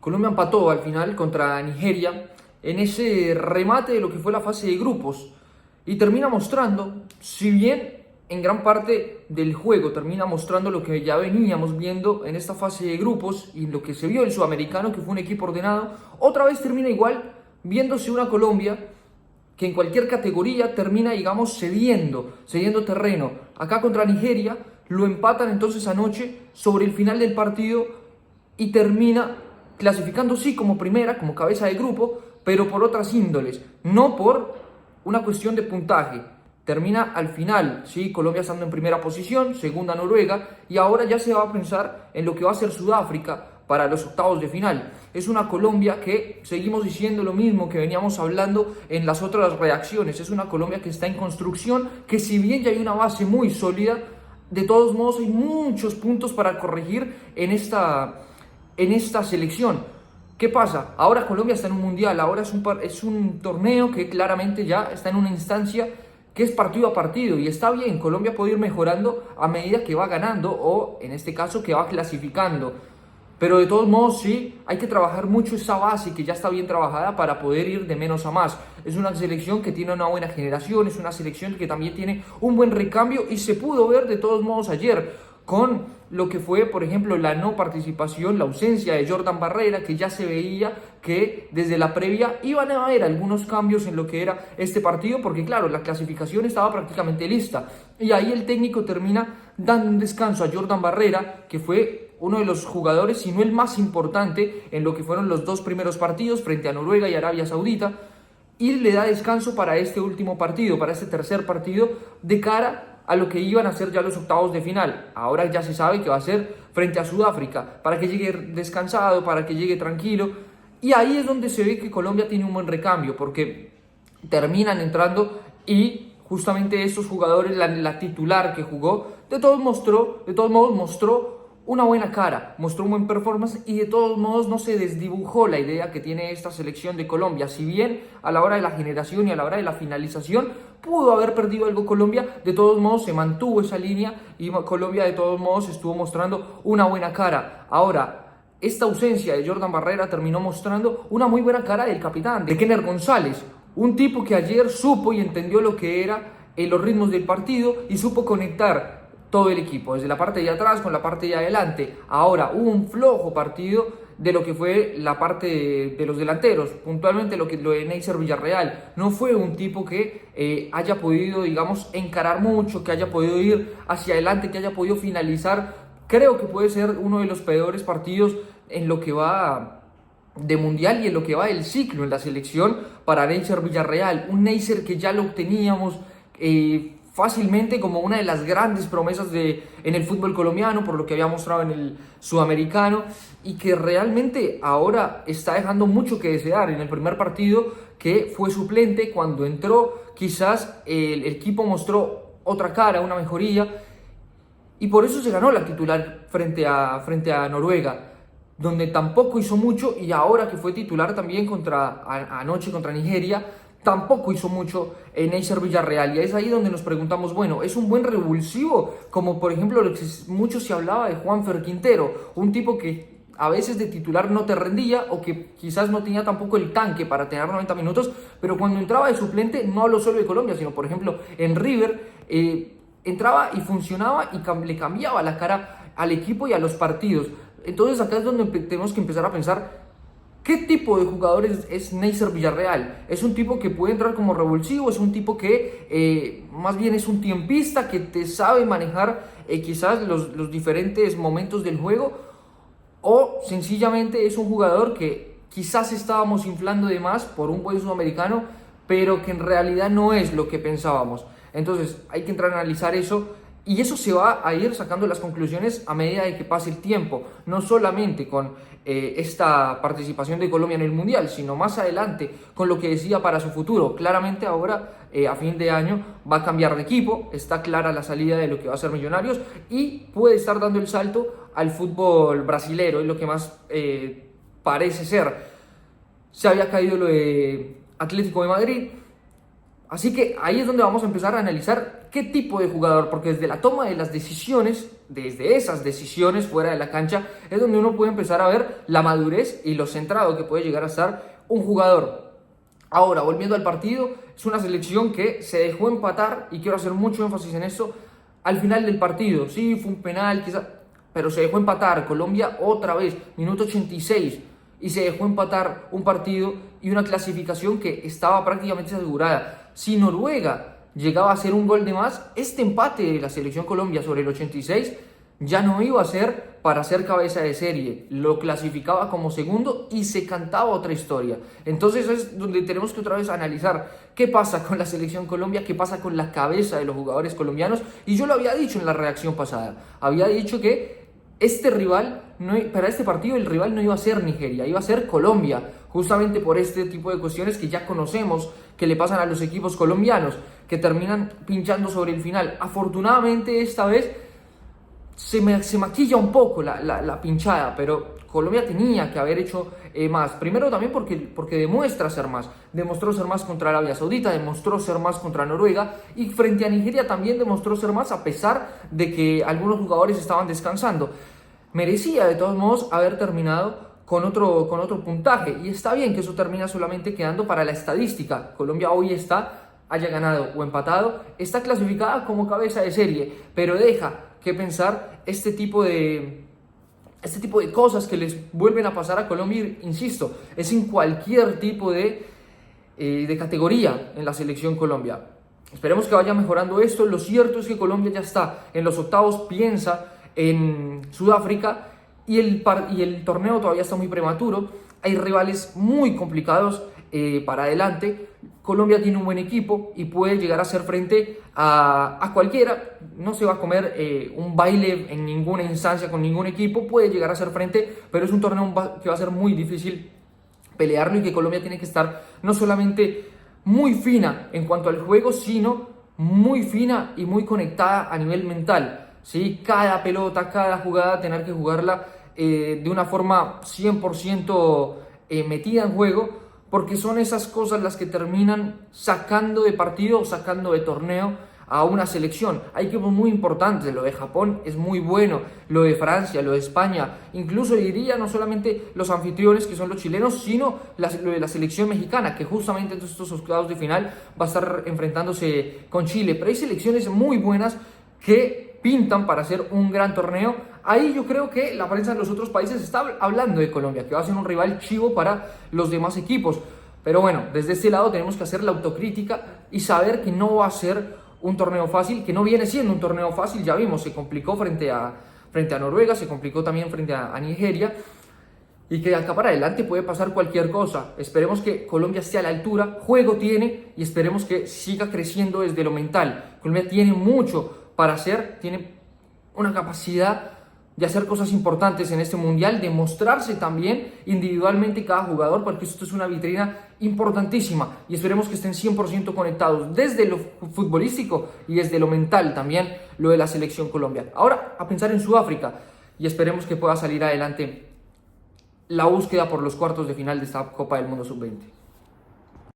Colombia empató al final contra Nigeria en ese remate de lo que fue la fase de grupos y termina mostrando, si bien en gran parte del juego termina mostrando lo que ya veníamos viendo en esta fase de grupos y lo que se vio en Sudamericano, que fue un equipo ordenado, otra vez termina igual viéndose una Colombia que en cualquier categoría termina, digamos, cediendo terreno. Acá contra Nigeria lo empatan entonces anoche sobre el final del partido y termina clasificando sí como primera, como cabeza de grupo, pero por otras índoles, no por una cuestión de puntaje. Termina al final, sí, Colombia estando en primera posición, segunda Noruega, y ahora ya se va a pensar en lo que va a ser Sudáfrica para los octavos de final. Es una Colombia que seguimos diciendo lo mismo que veníamos hablando en las otras reacciones. Es una Colombia que está en construcción, que si bien ya hay una base muy sólida, de todos modos hay muchos puntos para corregir en esta selección. ¿Qué pasa? Ahora Colombia está en un mundial, ahora es un torneo que claramente ya está en una instancia que es partido a partido y está bien, Colombia puede ir mejorando a medida que va ganando o en este caso que va clasificando. Pero de todos modos sí, hay que trabajar mucho esa base que ya está bien trabajada para poder ir de menos a más. Es una selección que tiene una buena generación, es una selección que también tiene un buen recambio y se pudo ver de todos modos ayer con lo que fue, por ejemplo, la no participación, la ausencia de Jordan Barrera, que ya se veía que desde la previa iban a haber algunos cambios en lo que era este partido, porque claro, la clasificación estaba prácticamente lista, y ahí el técnico termina dando un descanso a Jordan Barrera, que fue uno de los jugadores, si no el más importante, en lo que fueron los dos primeros partidos frente a Noruega y Arabia Saudita, y le da descanso para este último partido, para este tercer partido, de cara a lo que iban a ser ya los octavos de final. Ahora ya se sabe que va a ser frente a Sudáfrica, para que llegue descansado, para que llegue tranquilo, y ahí es donde se ve que Colombia tiene un buen recambio, porque terminan entrando y justamente estos jugadores, la titular que jugó, de todos modos mostró una buena cara, mostró un buen performance y de todos modos no se desdibujó la idea que tiene esta selección de Colombia. Si bien a la hora de la generación y a la hora de la finalización pudo haber perdido algo Colombia, de todos modos se mantuvo esa línea y Colombia de todos modos estuvo mostrando una buena cara. Ahora, esta ausencia de Jordan Barrera terminó mostrando una muy buena cara del capitán, de Kenner González, un tipo que ayer supo y entendió lo que era los ritmos del partido y supo conectar todo el equipo, desde la parte de atrás con la parte de adelante. Ahora hubo un flojo partido de lo que fue la parte de los delanteros, puntualmente lo de Neisser Villarreal. No fue un tipo que haya podido, digamos, encarar mucho, que haya podido ir hacia adelante, que haya podido finalizar. Creo que puede ser uno de los peores partidos en lo que va de mundial y en lo que va del ciclo en la selección para Neisser Villarreal. Un Neisser que ya lo obteníamos fácilmente como una de las grandes promesas en el fútbol colombiano, por lo que había mostrado en el sudamericano, y que realmente ahora está dejando mucho que desear. En el primer partido, que fue suplente, cuando entró quizás el equipo mostró otra cara, una mejoría, y por eso se ganó la titular frente a Noruega, donde tampoco hizo mucho, y ahora que fue titular también anoche contra Nigeria, tampoco hizo mucho en Neisser Villarreal. Y es ahí donde nos preguntamos, bueno, ¿es un buen revulsivo? Como por ejemplo mucho se hablaba de Juanfer Quintero, un tipo que a veces de titular no te rendía o que quizás no tenía tampoco el tanque para tener 90 minutos, pero cuando entraba de suplente, no hablo solo de Colombia, sino por ejemplo en River, entraba y funcionaba y le cambiaba la cara al equipo y a los partidos. Entonces acá es donde tenemos que empezar a pensar, ¿qué tipo de jugadores es Neisser Villarreal? ¿Es un tipo que puede entrar como revulsivo? ¿Es un tipo que más bien es un tiempista que te sabe manejar quizás los diferentes momentos del juego? ¿O sencillamente es un jugador que quizás estábamos inflando de más por un buen sudamericano, pero que en realidad no es lo que pensábamos? Entonces hay que entrar a analizar eso. Y eso se va a ir sacando las conclusiones a medida de que pase el tiempo, no solamente con esta participación de Colombia en el Mundial, sino más adelante con lo que decía para su futuro. Claramente ahora, a fin de año, va a cambiar de equipo, está clara la salida de lo que va a ser Millonarios y puede estar dando el salto al fútbol brasilero, es lo que más parece ser. Se había caído lo de Atlético de Madrid. Así que ahí es donde vamos a empezar a analizar qué tipo de jugador, porque desde la toma de las decisiones desde esas decisiones fuera de la cancha es donde uno puede empezar a ver la madurez y lo centrado que puede llegar a estar un jugador. Ahora, volviendo al partido, es una selección que se dejó empatar, y quiero hacer mucho énfasis en esto, al final del partido. Sí, fue un penal, quizá, pero se dejó empatar. Colombia otra vez, minuto 86, y se dejó empatar un partido y una clasificación que estaba prácticamente asegurada. Si Noruega llegaba a hacer un gol de más, este empate de la selección Colombia sobre el 86 ya no iba a ser para ser cabeza de serie, lo clasificaba como segundo y se cantaba otra historia. Entonces es donde tenemos que otra vez analizar qué pasa con la selección Colombia, qué pasa con la cabeza de los jugadores colombianos. Y yo lo había dicho en la reacción pasada, había dicho que para este partido el rival no iba a ser Nigeria, iba a ser Colombia, justamente por este tipo de cuestiones que ya conocemos que le pasan a los equipos colombianos, que terminan pinchando sobre el final. Afortunadamente esta vez se maquilla un poco la pinchada, pero Colombia tenía que haber hecho más. Primero también porque demuestra ser más. Demostró ser más contra Arabia Saudita, demostró ser más contra Noruega, y frente a Nigeria también demostró ser más, a pesar de que algunos jugadores estaban descansando. Merecía de todos modos haber terminado con otro puntaje, y está bien que eso termina solamente quedando para la estadística. Colombia hoy haya ganado o empatado, está clasificada como cabeza de serie, pero deja que pensar este tipo de cosas que les vuelven a pasar a Colombia. Insisto, es en cualquier tipo de categoría en la selección Colombia. Esperemos que vaya mejorando esto. Lo cierto es que Colombia ya está en los octavos, piensa en Sudáfrica, y el torneo todavía está muy prematuro. Hay rivales muy complicados para adelante. Colombia tiene un buen equipo y puede llegar a hacer frente a cualquiera. No se va a comer un baile en ninguna instancia con ningún equipo. Puede llegar a hacer frente, pero es un torneo que va a ser muy difícil pelearlo, y que Colombia tiene que estar no solamente muy fina en cuanto al juego, sino muy fina y muy conectada a nivel mental, ¿sí? Cada pelota, cada jugada, tener que jugarla de una forma 100% metida en juego, porque son esas cosas las que terminan sacando de partido o sacando de torneo a una selección. Hay equipos muy importantes, lo de Japón es muy bueno, lo de Francia, lo de España, incluso diría no solamente los anfitriones, que son los chilenos, sino lo de la selección mexicana, que justamente en estos octavos de final va a estar enfrentándose con Chile. Pero hay selecciones muy buenas que pintan para hacer un gran torneo. Ahí yo creo que la prensa de los otros países está hablando de Colombia, que va a ser un rival chivo para los demás equipos. Pero bueno, desde este lado tenemos que hacer la autocrítica y saber que no va a ser un torneo fácil, que no viene siendo un torneo fácil. Ya vimos, se complicó frente a Noruega, se complicó también frente a Nigeria, y que acá para adelante puede pasar cualquier cosa. Esperemos que Colombia esté a la altura, juego tiene, y esperemos que siga creciendo desde lo mental. Colombia tiene mucho para hacer, tiene una capacidad de hacer cosas importantes en este mundial, de mostrarse también individualmente cada jugador, porque esto es una vitrina importantísima, y esperemos que estén 100% conectados desde lo futbolístico y desde lo mental también, lo de la selección Colombia. Ahora a pensar en Sudáfrica, y esperemos que pueda salir adelante la búsqueda por los cuartos de final de esta Copa del Mundo Sub-20.